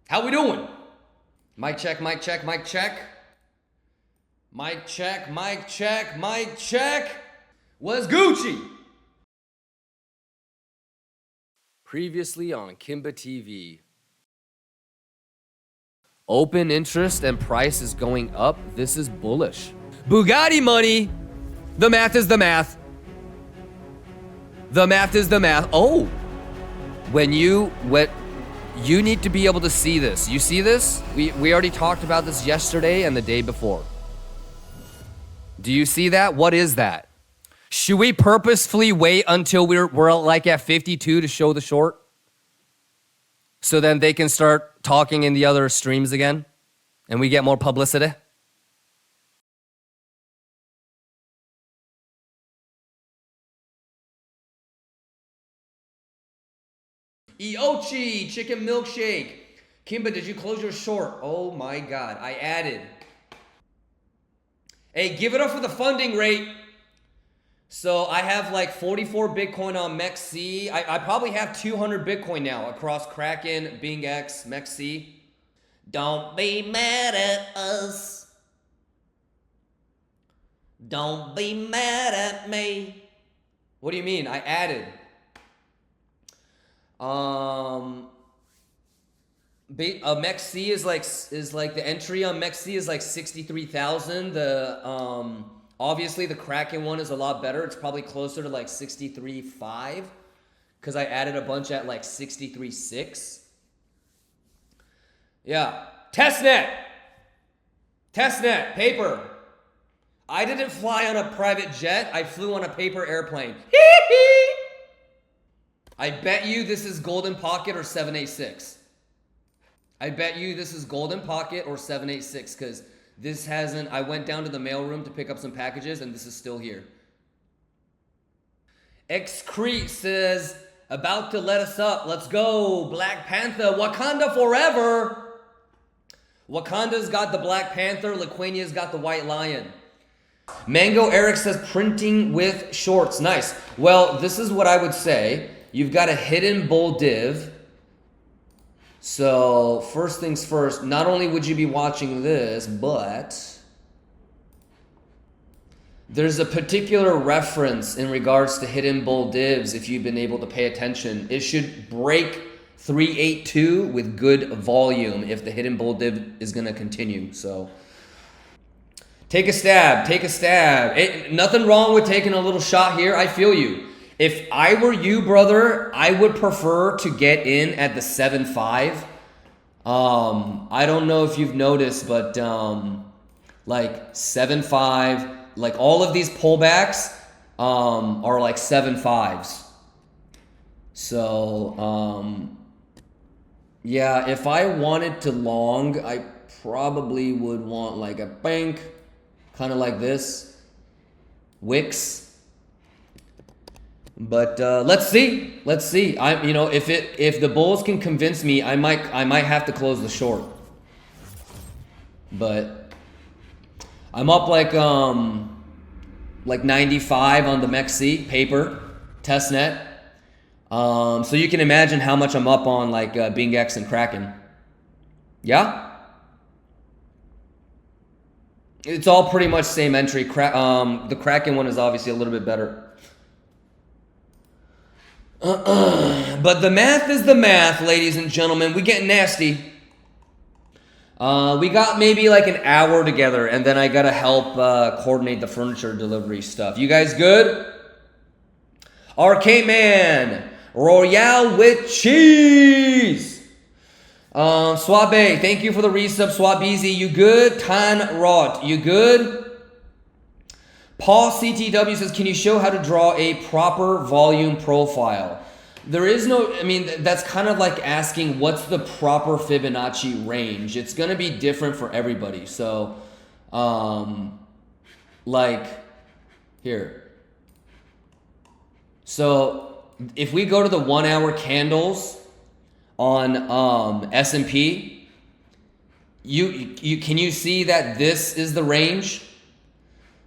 How we doing? Mic check, mic check, mic check. Mic check, mic check, mic check. What's Gucci? Previously on Kimba TV. Open interest and price is going up. This is bullish. Bugatti money. The math is the math. The math is the math. Oh, when you need to be able to see this. You see this? We already talked about this yesterday and the day before. Do you see that? What is that? Should we purposefully wait until we're like at 52 to show the short? So then they can start talking in the other streams again and we get more publicity? Iochi, chicken milkshake. Kimba, did you close your short? Oh my God, I added. Hey, give it up for the funding rate. So I have like 44 Bitcoin on MEXC. I probably have 200 Bitcoin now across Kraken, BingX, MEXC. Don't be mad at us. Don't be mad at me. What do you mean? I added. MEXC is like the entry on MEXC is like 63,000. The obviously the Kraken one is a lot better. It's probably closer to like 63.5 because I added a bunch at like 63.6. Yeah, testnet paper. I didn't fly on a private jet. I flew on a paper airplane. I bet you this is Golden Pocket or 786. I bet you this is Golden Pocket or 786 because this hasn't, I went down to the mailroom to pick up some packages and this is still here. Excrete says, about to let us up. Let's go. Black Panther. Wakanda forever. Wakanda's got the Black Panther. Lithuania's got the White Lion. Mango Eric says, printing with shorts. Nice. Well, this is what I would say. You've got a hidden bull div. So first things first, not only would you be watching this, but there's a particular reference in regards to hidden bull divs if you've been able to pay attention. It should break 382 with good volume if the hidden bull div is going to continue. So take a stab, take a stab. Nothing wrong with taking a little shot here. I feel you. If I were you, brother, I would prefer to get in at the 7.5. I don't know if you've noticed, but like 7.5, like all of these pullbacks are like 7.5s. So yeah, if I wanted to long, I probably would want like a bank, kind of like this, wicks. But let's see. Let's see. If the bulls can convince me, I might have to close the short. But I'm up like 95 on the MEXC paper testnet. So you can imagine how much I'm up on like BingX and Kraken. Yeah. It's all pretty much same entry. The Kraken one is obviously a little bit better. But the math is the math, ladies and gentlemen. We get nasty. We got maybe like an hour together, and then I gotta help coordinate the furniture delivery stuff. You guys good? RK Man, Royale with cheese. Swabe, thank you for the resub. Swabeezy, you good? Tan Rot, you good? Paul CTW says, can you show how to draw a proper volume profile? There is no, I mean, that's kind of like asking what's the proper Fibonacci range. It's going to be different for everybody. So, like, here. So, if we go to the 1 hour candles on S&P, can you see that this is the range?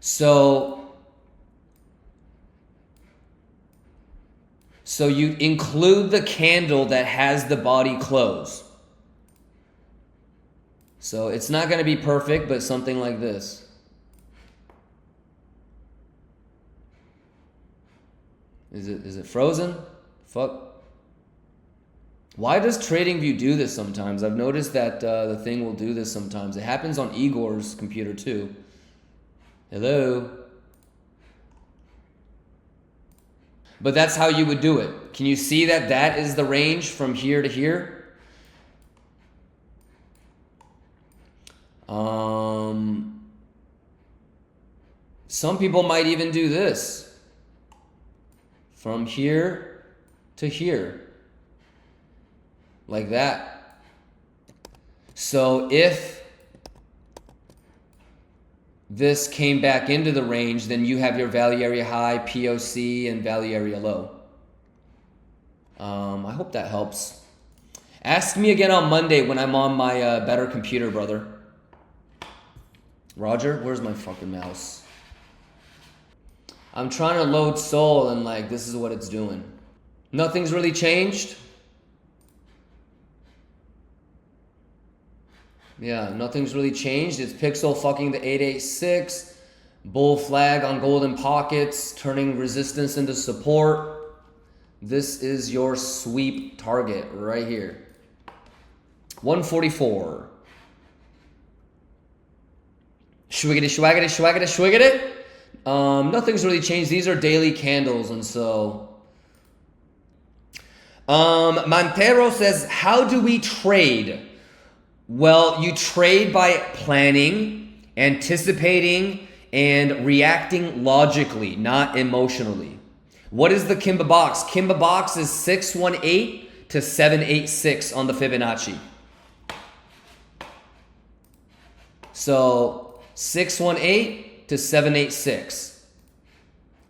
So you include the candle that has the body close. So it's not going to be perfect, but something like this. Is it frozen? Fuck. Why does TradingView do this sometimes? I've noticed that the thing will do this sometimes. It happens on Igor's computer too. Hello? But that's how you would do it. Can you see that that is the range from here to here? Some people might even do this. From here to here. Like that. So if this came back into the range, then you have your value area high, POC, and value area low. I hope that helps. Ask me again on Monday when I'm on my better computer, brother. Roger, where's my fucking mouse? I'm trying to load Sol and like this is what it's doing. Nothing's really changed. Yeah, nothing's really changed. It's Pixel fucking the 886. Bull flag on golden pockets, turning resistance into support. This is your sweep target right here. 144. Schwiggity, schwaggity, schwaggity, schwiggity. Nothing's really changed. These are daily candles, and so Montero says, how do we trade? Well, you trade by planning, anticipating, and reacting logically, not emotionally. What is the Kimba box? Kimba box is 618 to 786 on the Fibonacci. So 618 to 786.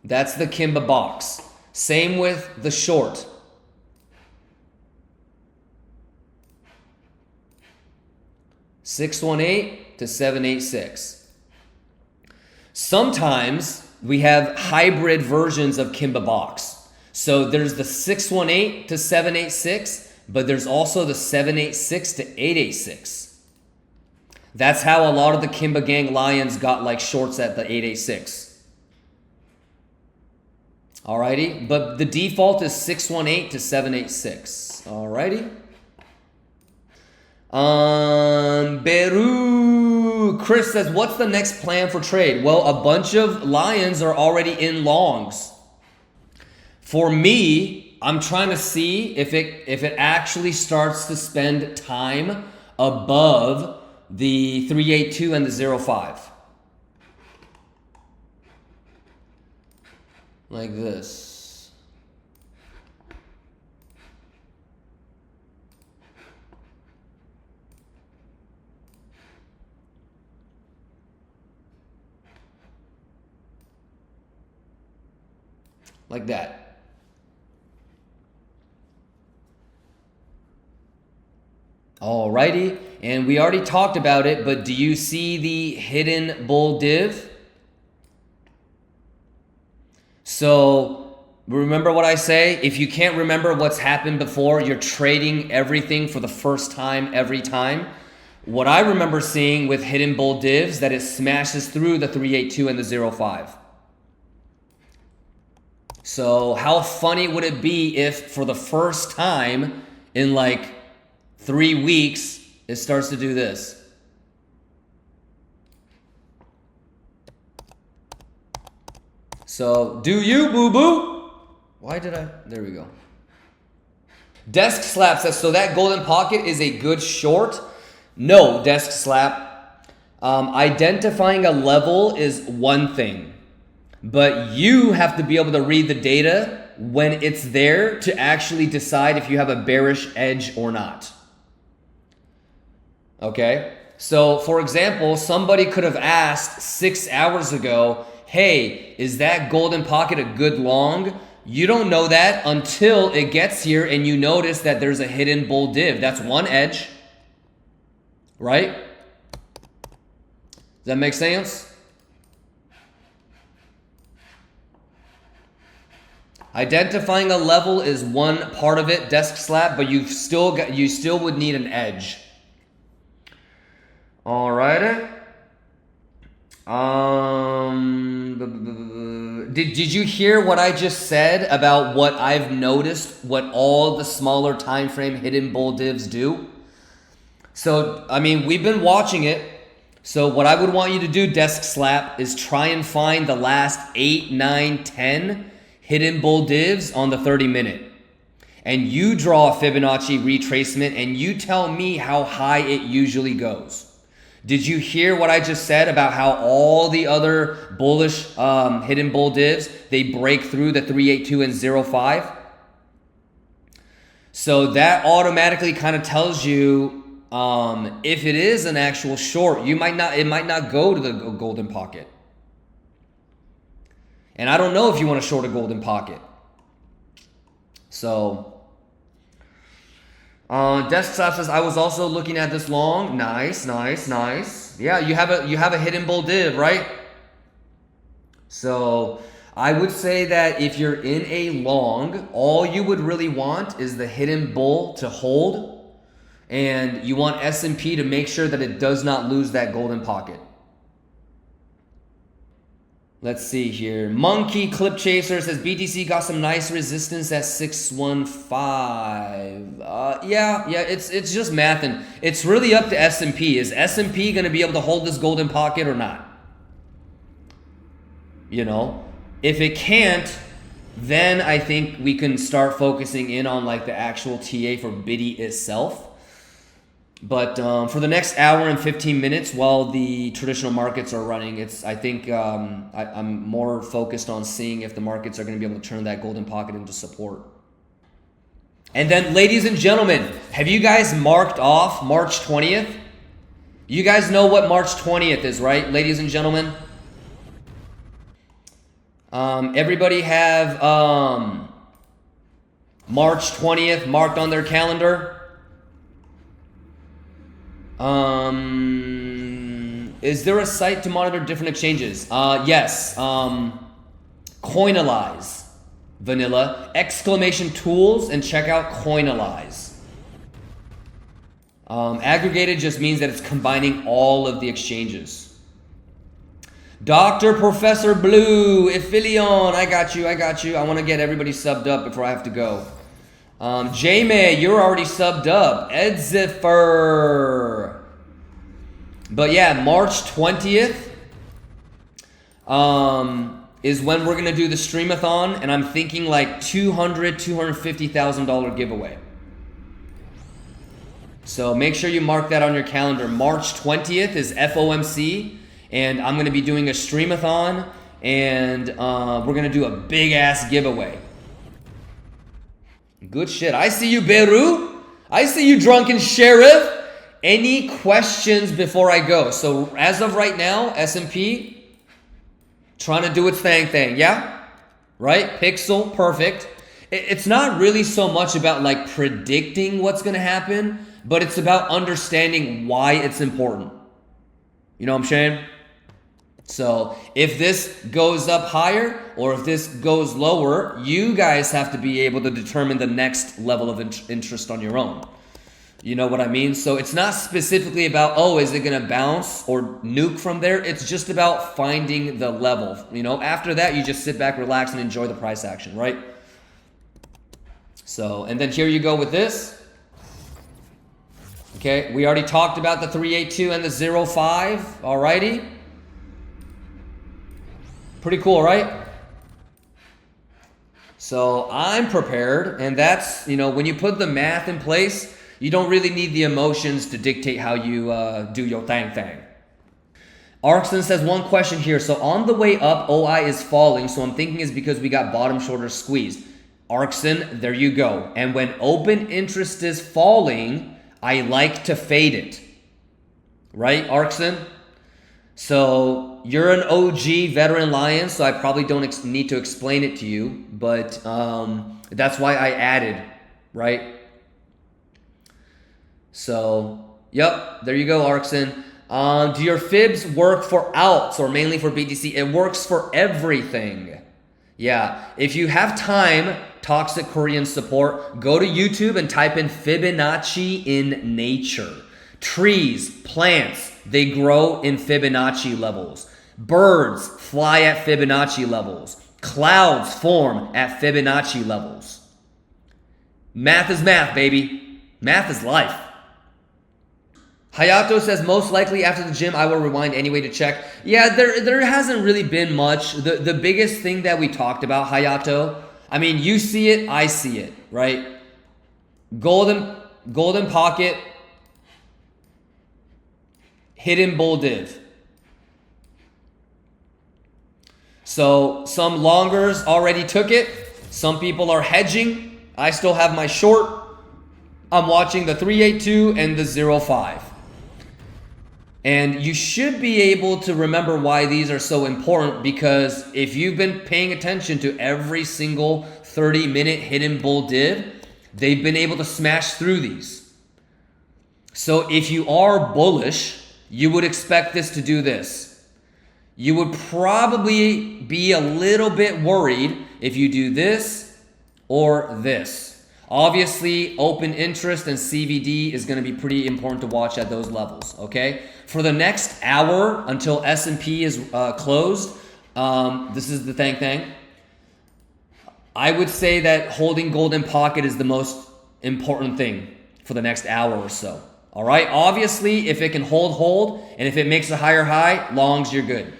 That's the Kimba box. Same with the short. $618 to $786. Sometimes we have hybrid versions of Kimba box. So there's the 618 to 786, but there's also the 786 to 886. That's how a lot of the Kimba Gang Lions got like shorts at the 886. Alrighty, but the default is 618 to 786. Alrighty. Beru. Chris says, what's the next plan for trade? Well, a bunch of lions are already in longs. For me, I'm trying to see if it actually starts to spend time above the 382 and the 05. Like this. Like that. Alrighty, and we already talked about it, but do you see the hidden bull div? So remember what I say? If you can't remember what's happened before, you're trading everything for the first time every time. What I remember seeing with hidden bull divs, that it smashes through the 382 and the 05. So how funny would it be if for the first time in like 3 weeks, it starts to do this. So, do you, boo-boo? Why did I? There we go. Desk Slap says, so that golden pocket is a good short? No, Desk Slap. Identifying a level is one thing, but you have to be able to read the data when it's there to actually decide if you have a bearish edge or not. Okay, so for example, somebody could have asked 6 hours ago, hey, is that golden pocket a good long? You don't know that until it gets here and you notice that there's a hidden bull div. That's one edge, right? Does that make sense? Identifying a level is one part of it, Desk Slap, but you still would need an edge. All right. Did you hear what I just said about what I've noticed, what all the smaller time frame hidden bull divs do? So, I mean, we've been watching it. So what I would want you to do, Desk Slap, is try and find the last 8, 9, 10 hidden bull divs on the 30-minute. And you draw a Fibonacci retracement and you tell me how high it usually goes. Did you hear what I just said about how all the other bullish hidden bull divs, they break through the 382 and 05? So that automatically kind of tells you if it is an actual short, it might not go to the golden pocket. And I don't know if you want to short a golden pocket. So Desktop says I was also looking at this long. Nice. Yeah, you have a hidden bull div, right? So I would say that if you're in a long, all you would really want is the hidden bull to hold. And you want S&P to make sure that it does not lose that golden pocket. Let's see here. Monkey Clip Chaser says BTC got some nice resistance at 615. Yeah, it's just math, and it's really up to S&P. Is S&P going to be able to hold this golden pocket or not? You know, if it can't, then I think we can start focusing in on like the actual TA for BIDI itself. But for the next hour and 15 minutes while the traditional markets are running, I think I'm more focused on seeing if the markets are going to be able to turn that golden pocket into support. And then, ladies and gentlemen, have you guys marked off March 20th? You guys know what March 20th is, right, ladies and gentlemen? Everybody have March 20th marked on their calendar? Is there a site to monitor different exchanges? Yes. Coinalyze, vanilla, exclamation tools, and check out Coinalyze. Aggregated just means that it's combining all of the exchanges. Dr. Professor Blue, Iphilion, I got you. I want to get everybody subbed up before I have to go. J-May, you're already subbed up. Ed Ziffer. But yeah, March 20th is when we're going to do the streamathon, and I'm thinking like $250,000 giveaway. So make sure you mark that on your calendar. March 20th is FOMC, and I'm going to be doing a streamathon, and we're going to do a big-ass giveaway. Good shit. I see you, Beru. I see you, Drunken Sheriff. Any questions before I go? So as of right now, S&P trying to do its thing, yeah? Right? Pixel, perfect. It's not really so much about like predicting what's going to happen, but it's about understanding why it's important. You know what I'm saying? So if this goes up higher or if this goes lower, you guys have to be able to determine the next level of interest on your own. You know what I mean? So it's not specifically about, oh, is it going to bounce or nuke from there? It's just about finding the level. You know, after that, you just sit back, relax, and enjoy the price action, right? So, and then here you go with this. Okay, we already talked about the 382 and the 05. Alrighty. Pretty cool, right? So I'm prepared, and that's, you know, when you put the math in place, you don't really need the emotions to dictate how you do your thing. Arxon says one question here. So on the way up, OI is falling. So I'm thinking it's because we got bottom shorter squeezed. Arxon, there you go. And when open interest is falling, I like to fade it. Right, Arxon? So you're an OG veteran lion, so I probably don't need to explain it to you. But that's why I added, right? So, yep, there you go, Arxon. Do your fibs work for alts or mainly for BTC? It works for everything. Yeah, if you have time, Toxic Korean Support, go to YouTube and type in Fibonacci in nature. Trees, plants, they grow in Fibonacci levels. Birds fly at Fibonacci levels. Clouds form at Fibonacci levels. Math is math, baby. Math is life. Hayato says, most likely after the gym, I will rewind anyway to check. Yeah, there hasn't really been much. The biggest thing that we talked about, Hayato, I mean, you see it, I see it, right? Golden pocket, hidden bull div. So some longers already took it. Some people are hedging. I still have my short. I'm watching the 382 and the 05. And you should be able to remember why these are so important, because if you've been paying attention to every single 30-minute hidden bull div, they've been able to smash through these. So if you are bullish, you would expect this to do this. You would probably be a little bit worried if you do this or this. Obviously, open interest and CVD is going to be pretty important to watch at those levels, okay? For the next hour until S&P is closed, this is the thing. I would say that holding golden pocket is the most important thing for the next hour or so. All right, obviously, if it can hold, and if it makes a higher high, longs, you're good.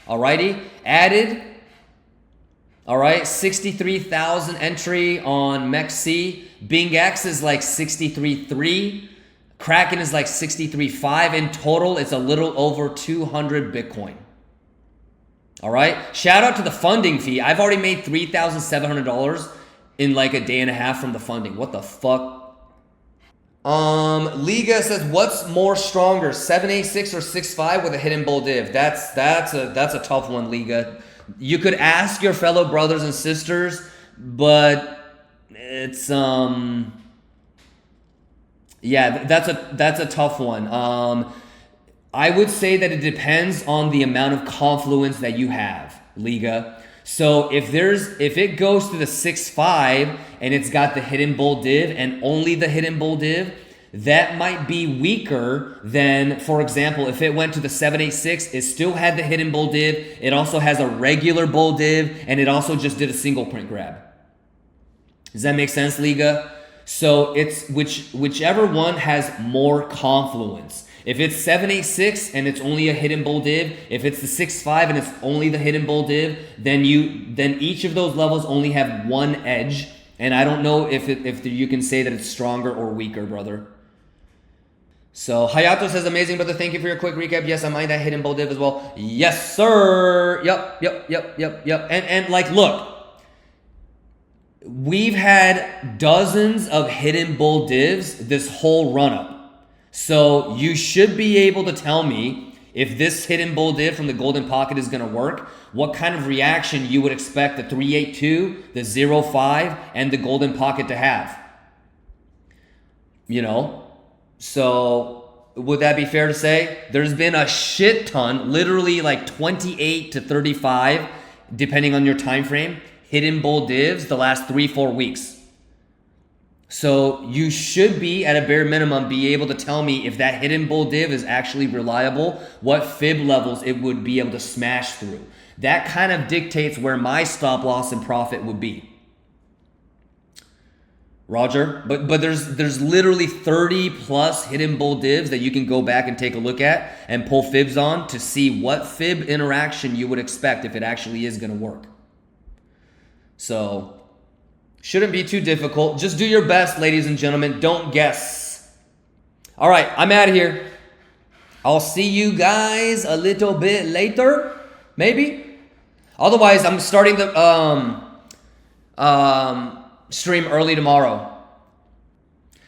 All righty, added. All right, 63,000 entry on MEXC. BingX is like 63.3. Kraken is like 63.5. In total, it's a little over 200 Bitcoin. All right, shout out to the funding fee. I've already made $3,700 in like a day and a half from the funding. What the fuck? Liga says, what's more stronger, 786 or 65 with a hidden bull div? That's a tough one, Liga. You could ask your fellow brothers and sisters, but it's yeah, that's a tough one. I would say that it depends on the amount of confluence that you have, Liga. So if it goes to the 6.5 and it's got the hidden bull div and only the hidden bull div, that might be weaker than, for example, if it went to the 786, it still had the hidden bull div, it also has a regular bull div, and it also just did a single print grab. Does that make sense, Liga? So it's whichever one has more confluence. If it's 786 and it's only a hidden bull div, if it's the 6.5 and it's only the hidden bull div, then each of those levels only have one edge, and I don't know if you can say that it's stronger or weaker, brother. So Hayato says, amazing, brother. Thank you for your quick recap. Yes, I mind that hidden bull div as well. Yes, sir. Yep. And like, look, we've had dozens of hidden bull divs this whole run up. So you should be able to tell me if this hidden bull div from the golden pocket is going to work, what kind of reaction you would expect the 382, the 05, and the golden pocket to have. You know? So would that be fair to say? There's been a shit ton, literally like 28 to 35, depending on your time frame, hidden bull divs the last 3-4 weeks. So you should be, at a bare minimum, be able to tell me if that hidden bull div is actually reliable, what fib levels it would be able to smash through. That kind of dictates where my stop loss and profit would be. Roger, but there's literally 30 plus hidden bull divs that you can go back and take a look at and pull fibs on to see what fib interaction you would expect if it actually is going to work. So shouldn't be too difficult. Just do your best, ladies and gentlemen. Don't guess. All right, I'm out of here. I'll see you guys a little bit later, maybe. Otherwise, I'm starting the stream early tomorrow.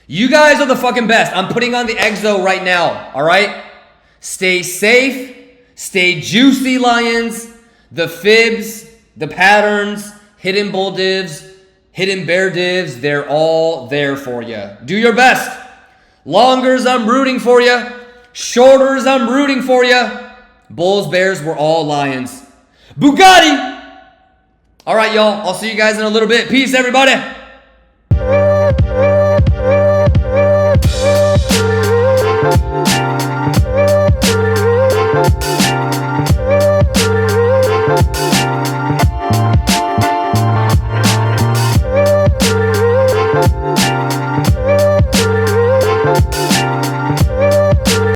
You guys are the fucking best. I'm putting on the exo right now, all right? Stay safe. Stay juicy, Lions. The fibs, the patterns, hidden bull divs, hidden bear divs, they're all there for you. Do your best. Longers, I'm rooting for you. Shorters, I'm rooting for you. Bulls, bears, we're all Lions. Bugatti! All right, y'all. I'll see you guys in a little bit. Peace, everybody.